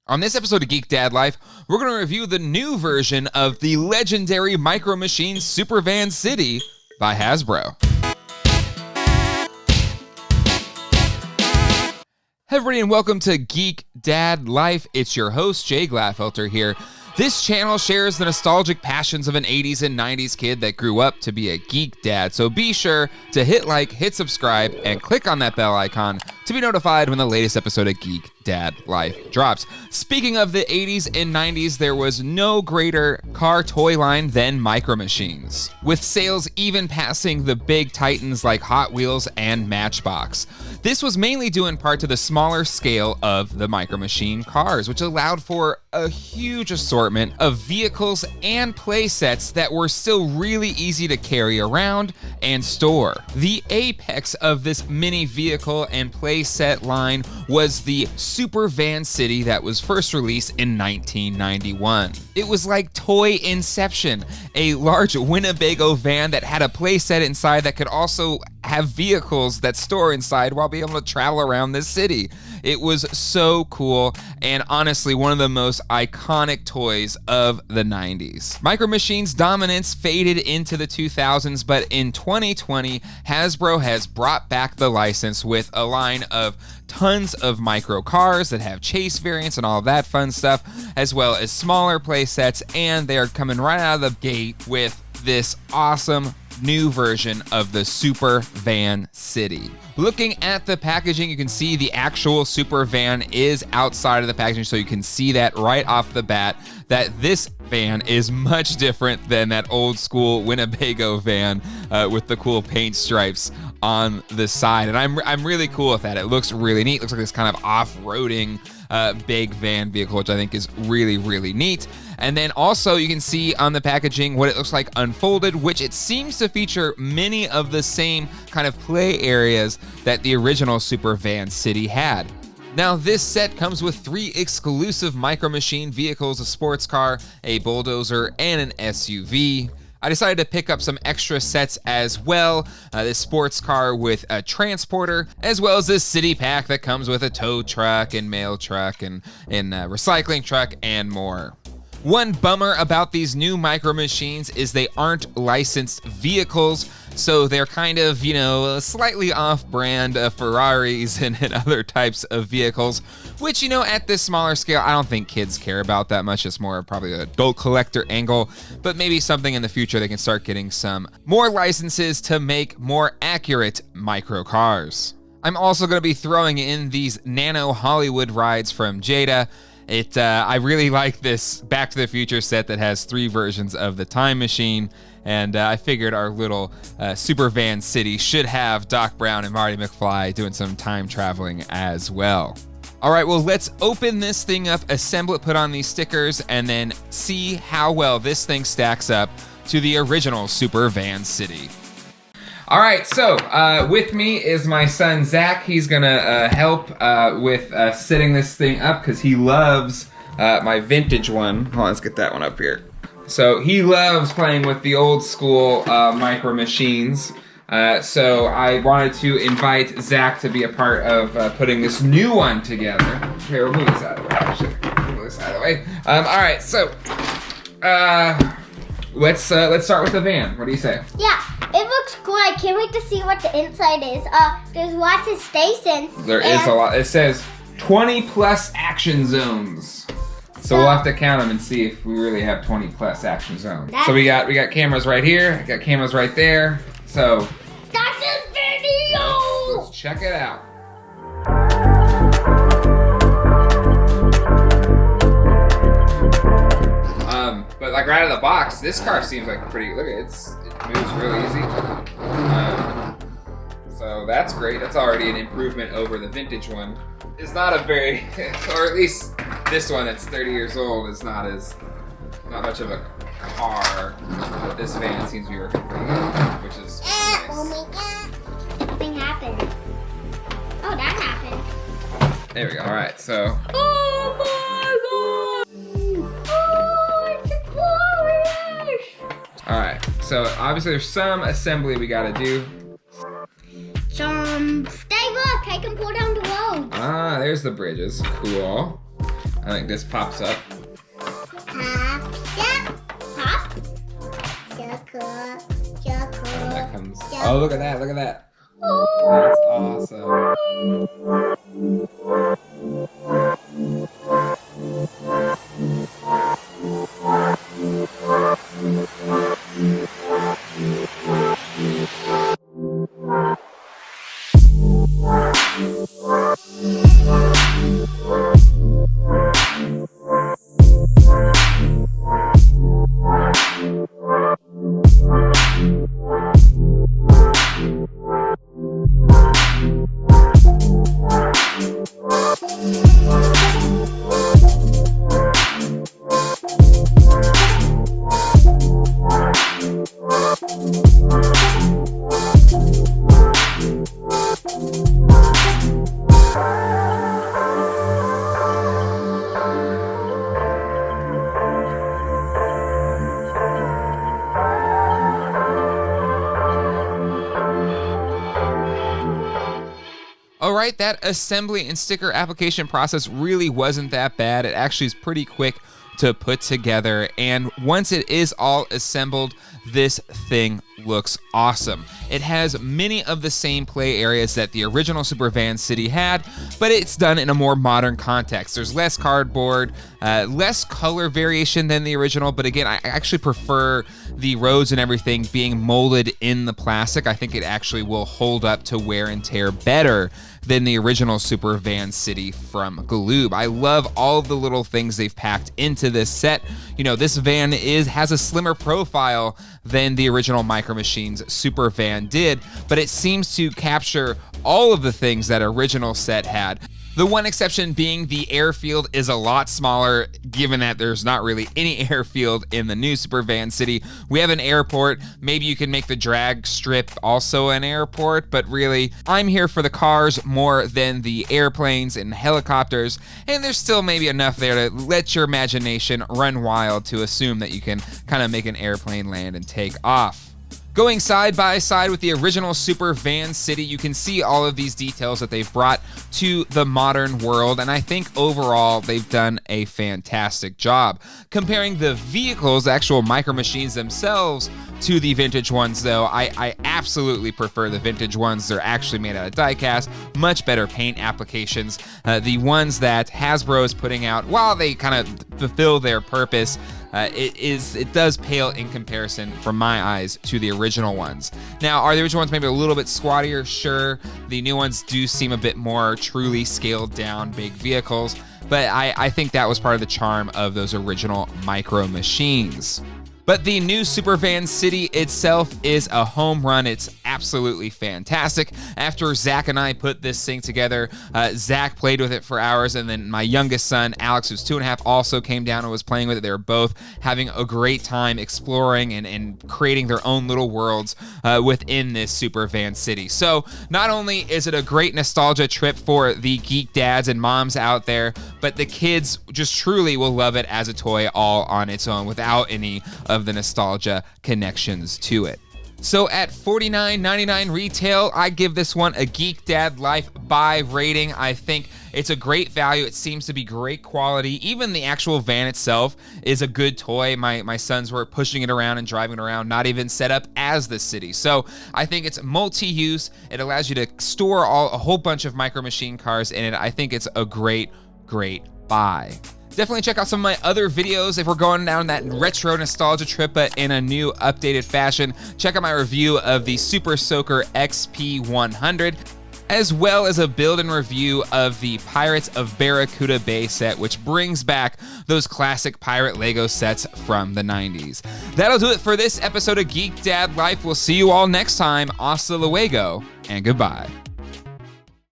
On this episode of Geek Dad Life, we're going to review the new version of the legendary Micro Machines Super Van City by Hasbro. Hey everybody, and welcome to Geek Dad Life. It's your host, Jay Glaffelter here. This channel shares the nostalgic passions of an 80s and 90s kid that grew up to be a geek dad. So be sure to hit like, hit subscribe, and click on that bell icon to be notified when the latest episode of Geek Dad Life drops. Speaking of the 80s and 90s, there was no greater car toy line than Micro Machines, with sales even passing the big titans like Hot Wheels and Matchbox. This was mainly due in part to the smaller scale of the Micro Machine cars, which allowed for a huge assortment of vehicles and play sets that were still really easy to carry around and store. The apex of this mini vehicle and play set line was the Super Van City that was first released in 1991. It was like toy inception, a large Winnebago van that had a play set inside that could also have vehicles that store inside while being able to travel around this city. It was so cool, and honestly, one of the most iconic toys of the 90s. Micro Machines' dominance faded into the 2000s, but in 2020, Hasbro has brought back the license with a line of tons of micro cars that have chase variants and all of that fun stuff, as well as smaller play sets, and they are coming right out of the gate with this awesome new version of the Super Van City. Looking at the packaging, you can see the actual Super Van is outside of the packaging, so you can see that right off the bat that this van is much different than that old school Winnebago van with the cool paint stripes on the side. And I'm really cool with that. It looks really neat. It looks like this kind of off-roading big van vehicle, which I think is really, really neat. And then also you can see on the packaging what it looks like unfolded, which it seems to feature many of the same kind of play areas that the original Super Van City had. Now, this set comes with 3 exclusive Micro Machine vehicles, a sports car, a bulldozer, and an SUV. I decided to pick up some extra sets as well. This sports car with a transporter, as well as this city pack that comes with a tow truck and mail truck and recycling truck and more. One bummer about these new Micro Machines is they aren't licensed vehicles, so they're kind of, slightly off-brand Ferraris and other types of vehicles, which, at this smaller scale, I don't think kids care about that much. It's more probably an adult collector angle, but maybe something in the future they can start getting some more licenses to make more accurate micro cars. I'm also going to be throwing in these Nano Hollywood rides from Jada. I really like this Back to the Future set that has 3 versions of the time machine, and I figured our little Super Van City should have Doc Brown and Marty McFly doing some time traveling as well. All right, well, let's open this thing up, assemble it, put on these stickers, and then see how well this thing stacks up to the original Super Van City. All right, so with me is my son, Zach. He's gonna help with setting this thing up because he loves my vintage one. Hold on, let's get that one up here. So he loves playing with the old school Micro Machines. So I wanted to invite Zach to be a part of putting this new one together. Here, we'll move this out of the way, actually. We'll move this out of the way. All right, so let's start with the van. What do you say? Yeah. It looks cool. I can't wait to see what the inside is. There's lots of stations. There is a lot. It says 20 plus action zones. So we'll have to count them and see if we really have 20 plus action zones. So we got cameras right here. We got cameras right there. So that's a video. Let's check it out. But like right out of the box, this car seems like pretty. Look at it. It moves really easy. So that's great. That's already an improvement over the vintage one. It's not a very, or at least this one that's 30 years old is not much of a car. But this van seems to be working pretty good, which is nice. Oh my god. Something happened. Oh, that happened. There we go. All right, so. Oh my god. Oh, it's glorious. All right, so obviously there's some assembly we gotta do. Stay, look, I can pull down the roads. Ah, there's the bridges. Cool. I think this pops up. Pop. Circle. That comes. Oh, look at that! Look at that! That's awesome. All right, that assembly and sticker application process really wasn't that bad. It actually is pretty quick to put together, and once it is all assembled, this thing looks awesome. It has many of the same play areas that the original Super Van City had, but it's done in a more modern context. There's less cardboard, less color variation than the original, but again, I actually prefer the roads and everything being molded in the plastic. I think it actually will hold up to wear and tear better than the original Super Van City from Galoob. I love all of the little things they've packed into this set. You know, this van has a slimmer profile than the original Micro Machines Super Van did, but it seems to capture all of the things that original set had. The one exception being the airfield is a lot smaller, given that there's not really any airfield in the new Super Van City. We have an airport. Maybe you can make the drag strip also an airport, but really, I'm here for the cars more than the airplanes and helicopters, and there's still maybe enough there to let your imagination run wild to assume that you can kind of make an airplane land and take off. Going side by side with the original Super Van City, you can see all of these details that they've brought to the modern world, and I think overall they've done a fantastic job. Comparing the vehicles, the actual Micro Machines themselves, to the vintage ones, though, I absolutely prefer the vintage ones. They're actually made out of die-cast, much better paint applications. The ones that Hasbro is putting out, while they kind of fulfill their purpose, it does pale in comparison from my eyes to the original ones. Now, are the original ones maybe a little bit squattier? Sure. The new ones do seem a bit more truly scaled down big vehicles, but I think that was part of the charm of those original Micro Machines. But the new Super Van City itself is a home run. It's absolutely fantastic. After Zach and I put this thing together, Zach played with it for hours, and then my youngest son, Alex, who's 2.5, also came down and was playing with it. They were both having a great time exploring and creating their own little worlds within this Super Van City. So not only is it a great nostalgia trip for the geek dads and moms out there, but the kids just truly will love it as a toy all on its own without any of the nostalgia connections to it. So at $49.99 retail, I give this one a Geekdadlife buy rating. I think it's a great value. It seems to be great quality. Even the actual van itself is a good toy. My sons were pushing it around and driving it around, not even set up as the city. So I think it's multi-use. It allows you to store a whole bunch of Micro Machine cars in it. I think it's a great buy. Definitely check out some of my other videos if we're going down that retro nostalgia trip, but in a new updated fashion. Check out my review of the Super Soaker XP100, as well as a build and review of the Pirates of Barracuda Bay set, which brings back those classic pirate Lego sets from the 90s. That'll do it for this episode of Geek Dad Life. We'll see you all next time. Hasta luego, and goodbye.